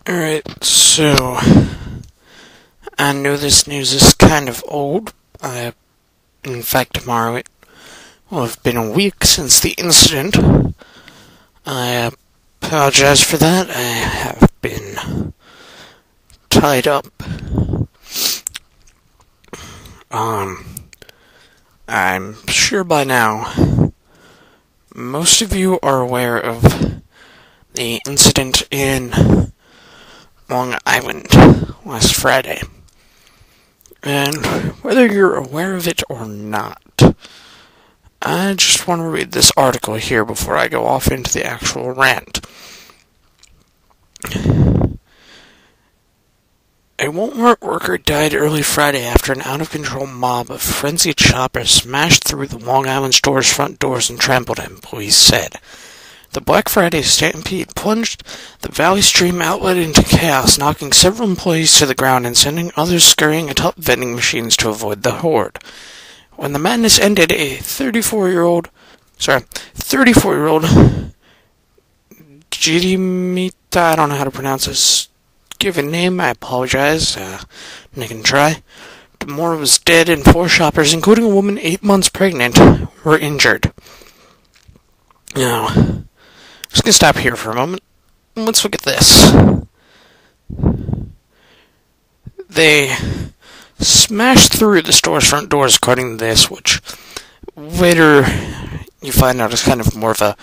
Alright, so I know this news is kind of old. In fact, tomorrow it will have been a week since the incident. I apologize for that. I have been tied up. I'm sure by now most of you are aware of the incident in Long Island last Friday. And whether you're aware of it or not, I just want to read this article here before I go off into the actual rant. A Wal-Mart worker died early Friday after an out-of-control mob of frenzied shoppers smashed through the Long Island store's front doors and trampled him, police said. The Black Friday stampede plunged the Valley Stream outlet into chaos, knocking several employees to the ground and sending others scurrying atop vending machines to avoid the horde. When the madness ended, a 34-year-old Jidimita, I don't know how to pronounce this given name, I apologize, I can try. Demore was dead and 4 shoppers, including a woman 8 months pregnant, were injured. Now, I'm just going to stop here for a moment. Let's look at this. They smashed through the store's front doors, according to this, which later you find out is kind of more of a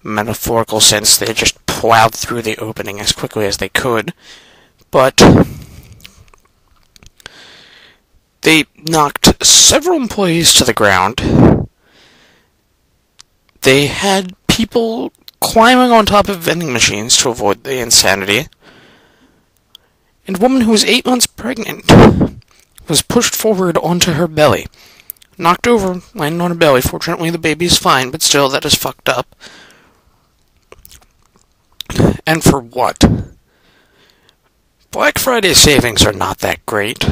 metaphorical sense. They just plowed through the opening as quickly as they could. But they knocked several employees to the ground. They had people climbing on top of vending machines to avoid the insanity. And a woman who was 8 months pregnant was pushed forward onto her belly. Knocked over, landed on her belly. Fortunately, the baby's fine, but still, that is fucked up. And for what? Black Friday savings are not that great.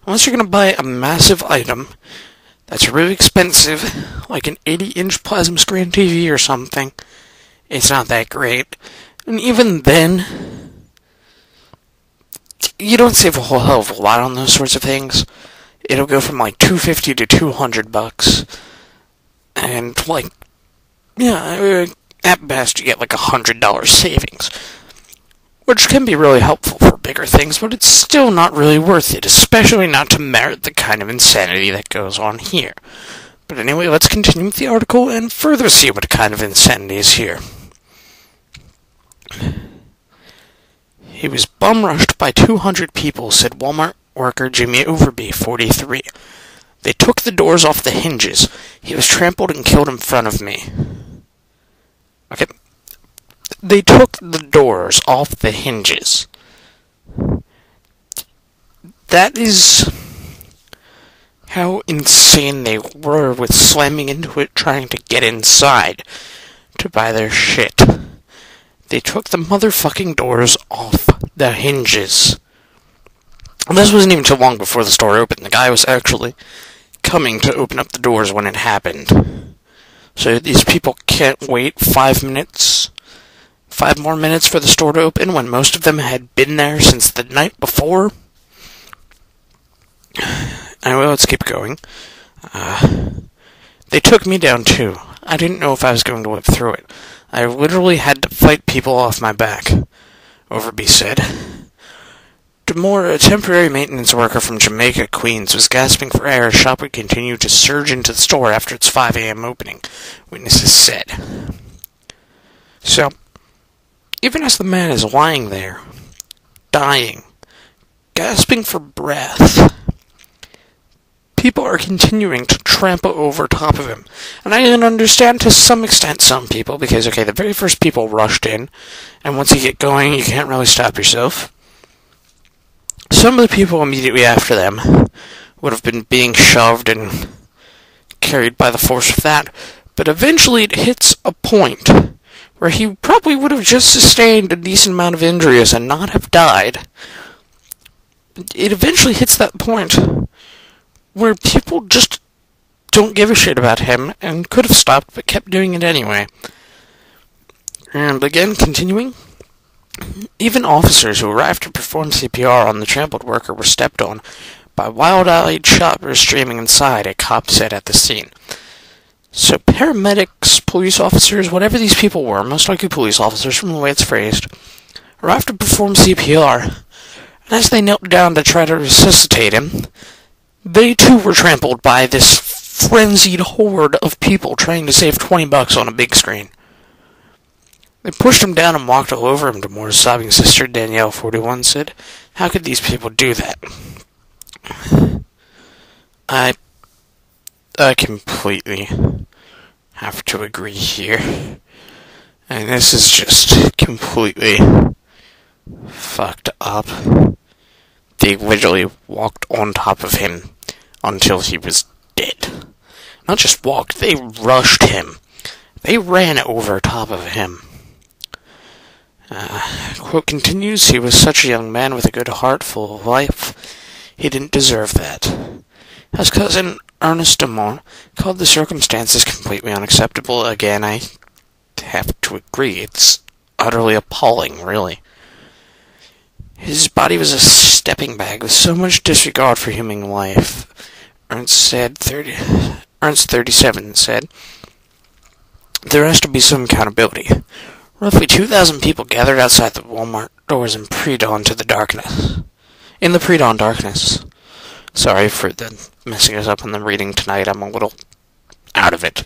Unless you're going to buy a massive item that's really expensive, like an 80-inch plasma screen TV or something, it's not that great. And even then, you don't save a whole hell of a lot on those sorts of things. It'll go from like $250 to $200. And like, yeah, at best you get like $100 savings. Which can be really helpful for bigger things, but it's still not really worth it, especially not to merit the kind of insanity that goes on here. But anyway, let's continue with the article and further see what kind of insanity is here. He was bum-rushed by 200 people, said Walmart worker Jimmy Overby, 43. They took the doors off the hinges. He was trampled and killed in front of me. Okay. They took the doors off the hinges. That is how insane they were with slamming into it, trying to get inside to buy their shit. They took the motherfucking doors off the hinges. And this wasn't even too long before the store opened. The guy was actually coming to open up the doors when it happened. So these people can't wait 5 more minutes for the store to open when most of them had been there since the night before. Anyway, let's keep going. They took me down too. I didn't know if I was going to live through it. I literally had to fight people off my back, Overby said. Demore, a temporary maintenance worker from Jamaica, Queens, was gasping for air as shop would continue to surge into the store after its 5 a.m. opening, witnesses said. So, even as the man is lying there, dying, gasping for breath, people are continuing to trample over top of him. And I can understand to some extent some people, because, okay, the very first people rushed in, and once you get going, you can't really stop yourself. Some of the people immediately after them would have been being shoved and carried by the force of that, but eventually it hits a point where he probably would have just sustained a decent amount of injuries and not have died. It eventually hits that point where people just don't give a shit about him and could have stopped but kept doing it anyway. And again, continuing, Even officers who arrived to perform CPR on the trampled worker were stepped on by wild-eyed shoppers streaming inside, a cop said at the scene. So paramedics, police officers, whatever these people were, most likely police officers from the way it's phrased, arrived to perform CPR, and as they knelt down to try to resuscitate him, they too were trampled by this frenzied horde of people trying to save $20 on a big screen. They pushed him down and walked all over him, Demore's sobbing sister, Danielle, 41, said. How could these people do that? I completely have to agree here. And this is just completely fucked up. They literally walked on top of him until he was dead. Not just walked, they rushed him. They ran over top of him. Quote continues, he was such a young man with a good heart, full of life. He didn't deserve that. His cousin, Ernest Demore, called the circumstances completely unacceptable. Again, I have to agree. It's utterly appalling, really. His body was a stepping bag with so much disregard for human life. Ernst, 37, said, there has to be some accountability. Roughly 2,000 people gathered outside the Wal-Mart doors in the pre-dawn darkness. Sorry for the messing us up on the reading tonight. I'm a little out of it.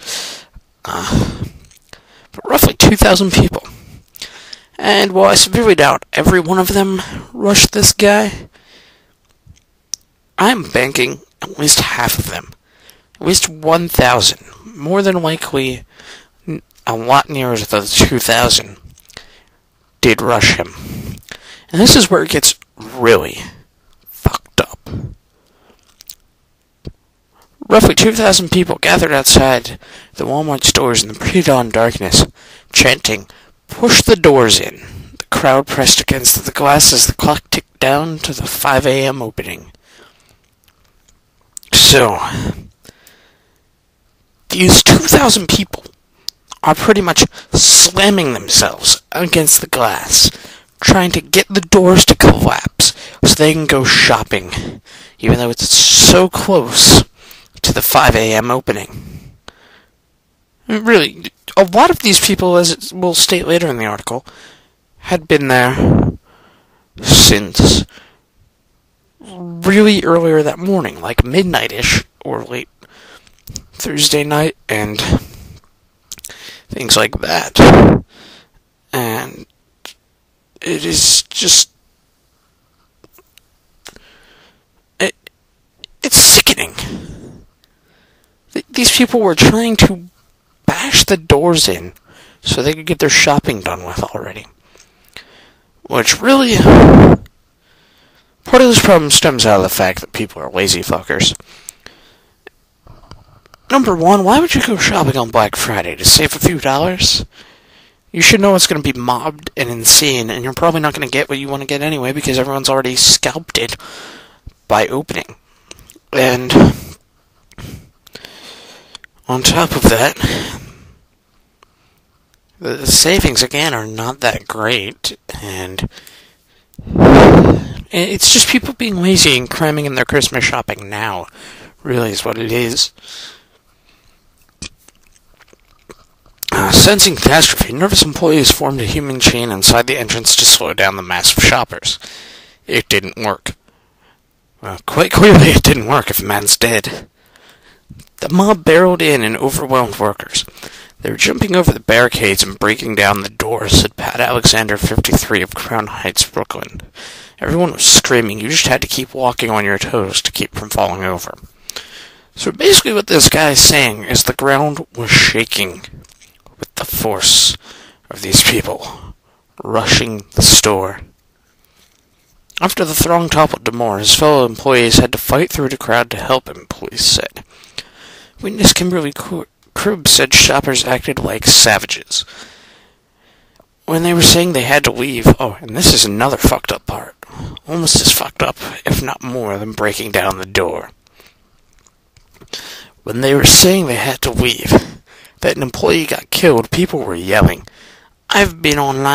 But roughly 2,000 people. And while I severely doubt every one of them rushed this guy, I'm banking at least half of them. At least 1,000. More than likely, a lot nearer to the 2,000 did rush him. And this is where it gets really fucked up. Roughly 2,000 people gathered outside the Walmart stores in the pre-dawn darkness, chanting, push the doors in. The crowd pressed against the glass as the clock ticked down to the 5 a.m. opening. So, these 2,000 people are pretty much slamming themselves against the glass, trying to get the doors to collapse so they can go shopping, even though it's so close to the 5 a.m. opening. Really, a lot of these people, as it will state later in the article, had been there since really earlier that morning, like midnight-ish, or late Thursday night, and things like that. And it is just... It's sickening. These people were trying to bash the doors in so they could get their shopping done with already. Which really... Part of this problem stems out of the fact that people are lazy fuckers. Number one, why would you go shopping on Black Friday? To save a few dollars? You should know it's going to be mobbed and insane, and you're probably not going to get what you want to get anyway because everyone's already scalped it by opening. And on top of that, the savings, again, are not that great, and it's just people being lazy and cramming in their Christmas shopping now, really is what it is. Sensing catastrophe, nervous employees formed a human chain inside the entrance to slow down the mass of shoppers. It didn't work. Well, quite clearly it didn't work if a man's dead. The mob barreled in and overwhelmed workers. They were jumping over the barricades and breaking down the doors, said Pat Alexander, 53, of Crown Heights, Brooklyn. Everyone was screaming. You just had to keep walking on your toes to keep from falling over. So basically what this guy is saying is the ground was shaking with the force of these people rushing the store. After the throng toppled Demore, his fellow employees had to fight through the crowd to help him, police said. Witness Kimberly Krug said shoppers acted like savages when they were saying they had to leave. Oh, and this is another fucked up part. Almost as fucked up, if not more, than breaking down the door. When they were saying they had to leave, that an employee got killed, people were yelling, I've been online